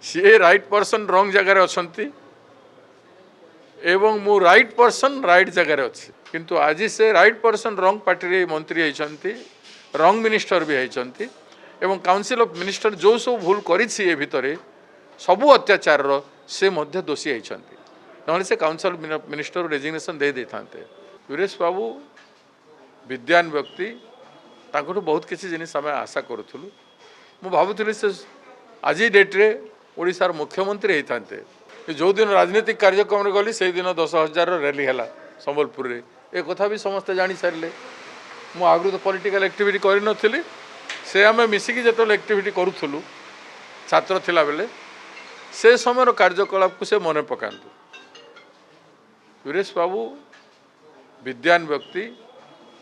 सी right person रंग जगार अच्छा एवं मु राइट पर्सन राइट जगार अच्छी किंतु आज से राइट पर्सन रंग पार्टी मंत्री होती रंग मिनिस्टर भी होती एवं काउंसिल ऑफ मिनिस्टर जो सब भूल करी भितर सबू अत्याचार से मध्य दोषी होती ना से काउंसिल मिनिस्टर रेजिग्नेशन दे देते वीरेश बाबू विद्वान व्यक्ति तांको बहुत किसी जिनिस आम आशा करूँ मु भावुली से आज डेट्रे ओडिशार मुख्यमंत्री होते जो दिन राजनीतिक कार्यक्रम गली से दिन 10,000 रैली है संबलपुर रे एक कथा भी समस्ते जानी सारे मु आगु तो पॉलिटिकल एक्टिविटी करी से आम मिसिकी जो एक्टिविटी करूँ छात्र थिला बेले से समय कार्यकलाप को से मन पकातु वीरेश बाबू विद्वान व्यक्ति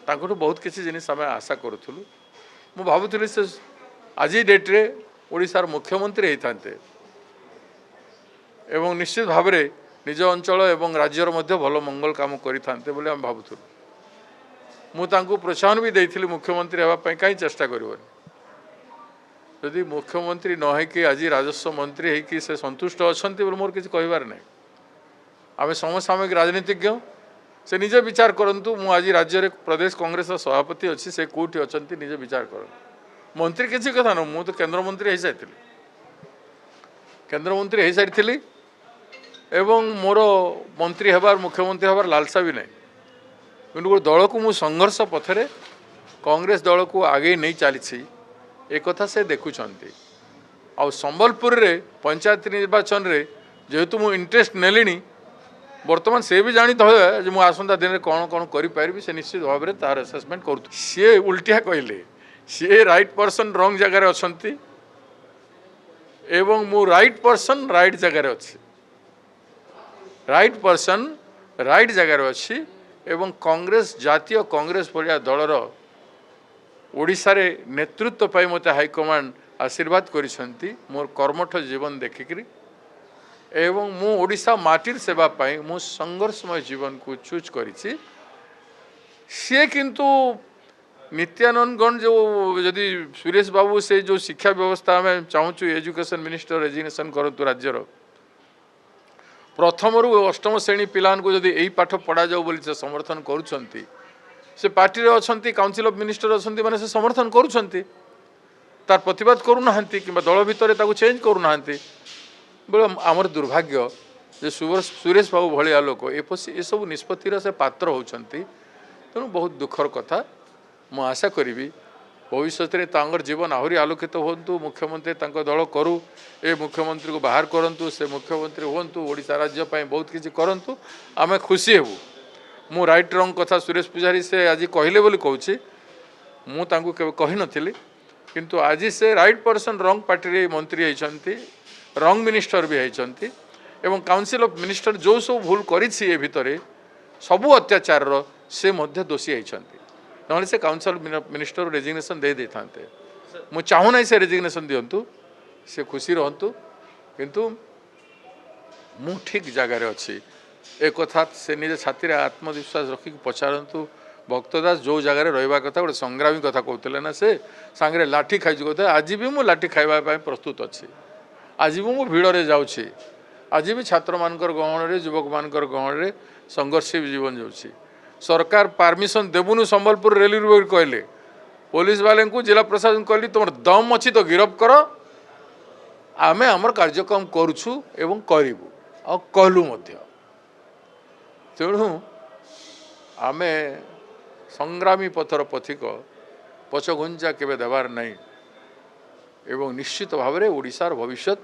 तांको बहुत किसी जिनिस आम आशा करूँ मु भावुली से आज डेट्रे ओडिशार मुख्यमंत्री होते एवं निश्चित भाव में निज अंचल एवं राज्यर मध्य भल मंगल काम करते बोले आम भावुलु मुझे प्रोत्साहन भी देती मुख्यमंत्री होगापी कहीं चेष्टा करनी जदि मुख्यमंत्री न होकि आज राजस्व मंत्री होकि से संतुष्ट अच्छा बोले मोर किसी कहबार ना आम समसामयिक राजनीतिज्ञ से निजे विचार करूँ मु आज राज्य में प्रदेश कांग्रेस सभापति अच्छी से कौटी अच्छा निजे विचार कर मंत्री किसी कथा न मु तो केन्द्र मंत्री हो सारी केन्द्र मंत्री हो सारी एवं मोर मंत्री हबार मुख्यमंत्री हबार लालसा भी नहीं कि दल को मु संघर्ष पथरे कांग्रेस दल को आगे नहीं चली एक कथा से देखुं आ संबलपुर रे पंचायत निर्वाचन रे जेहेतु मु इंटरेस्ट नेली बर्तमान से भी जानी जो मुझे आसंता दिन में कौन कौन करी से निश्चित भाव में तार असेसमेंट करूँ सी उल्टिया कहले सी राइट पर्सन रंग जगार अच्छा एवं मु राइट पर्सन राइट जगार अच्छी राइट पर्सन राइट जगार अच्छी एवं कांग्रेस जातीय कांग्रेस भाया दलर ओडिशा रे नेतृत्व पाई मते हाईकमांड आशीर्वाद करिसेंती मोर कर्मठ जीवन देखिक एवं मु ओडिशा माटिर सेवा पाई मु संघर्षमय जीवन को चूज करिछि सी किंतु नित्यानंदगण जो यदि सुरेश बाबू से जो शिक्षा व्यवस्था में चाहूँ एजुकेशन मिनिस्टर रेजिग्नेशन करतु राज्यर प्रथम रु अष्टम श्रेणी पिलान को यदि यही पाठ पढ़ा जाऊ बोली से समर्थन करुछंती से पार्टी रे अछंती काउंसिल ऑफ मिनिस्टर अछंती माने से समर्थन करुछंती तार प्रतिवाद करूना कि दल भितर ताको चेंज करूना बोले आमर दुर्भाग्य जे सुरेश बाबू भलिया लोक ए सब निष्पत्तिर से पात्र होउछंती तेणु बहुत दुखर कथा मु आशा करी भविष्य में जीवन आहरी आलोकित हूँ मुख्यमंत्री दल करू ए मुख्यमंत्री को बाहर करूँ से मुख्यमंत्री हूँ ओडिशा राज्य बहुत किसी करूँ आम खुशी हेबू मु राइट रंग कथा सुरेश पुजारी से आज कहले बोली कहूँ मुझे कही नी किंतु आज से राइट पर्सन रंग पार्टी मंत्री होती रंग मिनिस्टर भी होती एवं काउंसिल ऑफ मिनिस्टर जो सब भूल करी भितर सबू अत्याचार से मध्य दोषी होती ना से काउंसिल मिनिस्टर रेजिग्नेशन दे देते मु चाहू ना से रेजिग्नेशन दिंतु से खुशी रहतु किंतु मु ठीक जगार अच्छी एक कथा से निजे छाती आत्मविश्वास रखिक पचारतु भक्तदास जो जगार रहा कथा गोटे संग्रामी कथा कहते ना से सांगे लाठी खाई कहते आज भी मु लाठी खाइबा प्रस्तुत अच्छी आज भी मु भिड़े जाऊँगी आज भी छात्र मानकर गहन युवक मानकर गहन संघर्ष जीवन जाऊँगी सरकार परमिशन देबुनु संबलपुर रेली कहले पुलिस वाले को जिला प्रशासन कहली तुम दम अच्छी तो गिरफ्त कर आमे आमर कार्यक्रम करुछु एवं करूँ आ कहलु तेणु आमे संग्रामी पथर पथिक पछघुंचा केवे देवार नहीं एवं निश्चित भाव में ओडिशार भविष्य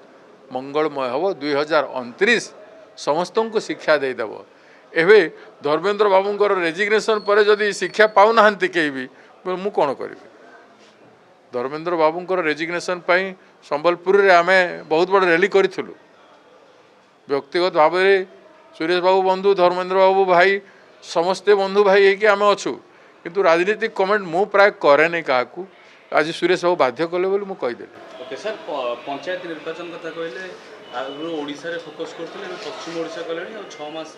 मंगलमय हम 2029 समस्त को शिक्षा देदेव एवं धर्मेंद्र बाबूंकर रेजिग्नेशन पर जदि शिक्षा पाऊना कहीं भी मु कौन करी धर्मेंद्र बाबूंकर रेजिग्नेशन पाई संबलपुर रे आमे बहुत बड़ रैली करूँ व्यक्तिगत भाव में सुरेश बाबू बंधु धर्मेंद्र बाबू भाई समस्ते बंधु भाई होगी आम अच्छू किंतु राजनीतिक कमेंट मु प्राय करे नहीं क्या आज सुरेश बाबू बाध्य कले बोली मुझे ओके सर पंचायत निर्वाचन कथा कहले आगु ओडिशा रे फोकस करथिले पश्चिम ओडिशा कले 6 मास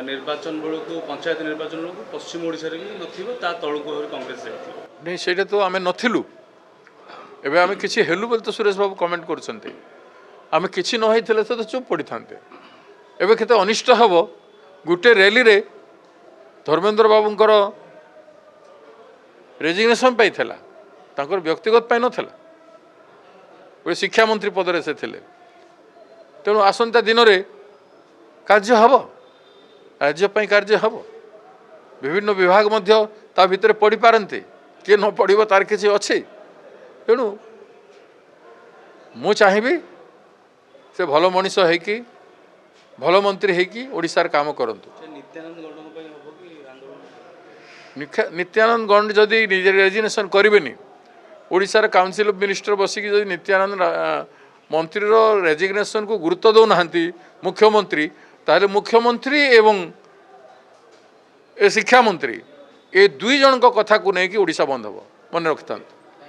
निर्वाचन बेलू पंचायत निर्वाचन बेलू पश्चिम ओडिशा रे भी नथिबो ता तळको कांग्रेस जाइथिबो नहीं सेटा तो आमे नथिलु एबे आमे किछि हेलु बोल तो सुरेश बाबू कमेंट करछन्ते आम कि नई तो चुप पड़ी था एवं केते अनिष्ट हम गोटे रैली रे धर्मेंद्र बाबूंकर रेजिग्नेशन पाई व्यक्तिगत पाई नथिला गोटे शिक्षा मंत्री पदरे से थिले तेणु आसंता दिन में कार्य हम राज्यपाई कार्य हम विभिन्न विभाग मध्य ता भितर पढ़ी पारते किए न पढ़ तार किसी अच्छे तेणु मु चाहिए से भल मनीष होकि भल मंत्री होकि ओडिशार काम करंतु। नित्यानंद गौड़ों ପାଇଁ ହବ କି ଆନ୍ଦୋଳନ? नित्यानंद गौड़ जदि निजे रेजिग्नेशन करेनि ओडिशार काउंसिल ऑफ मिनिस्टर बसिक जदि नित्यानंद मंत्री रेजिग्नेशन को गुरुत्व दौना मुख्यमंत्री ताहले मुख्यमंत्री एवं ए शिक्षा मंत्री ए दुई जन कथा को लेकिन ओडिशा बंद हम मन रखि था।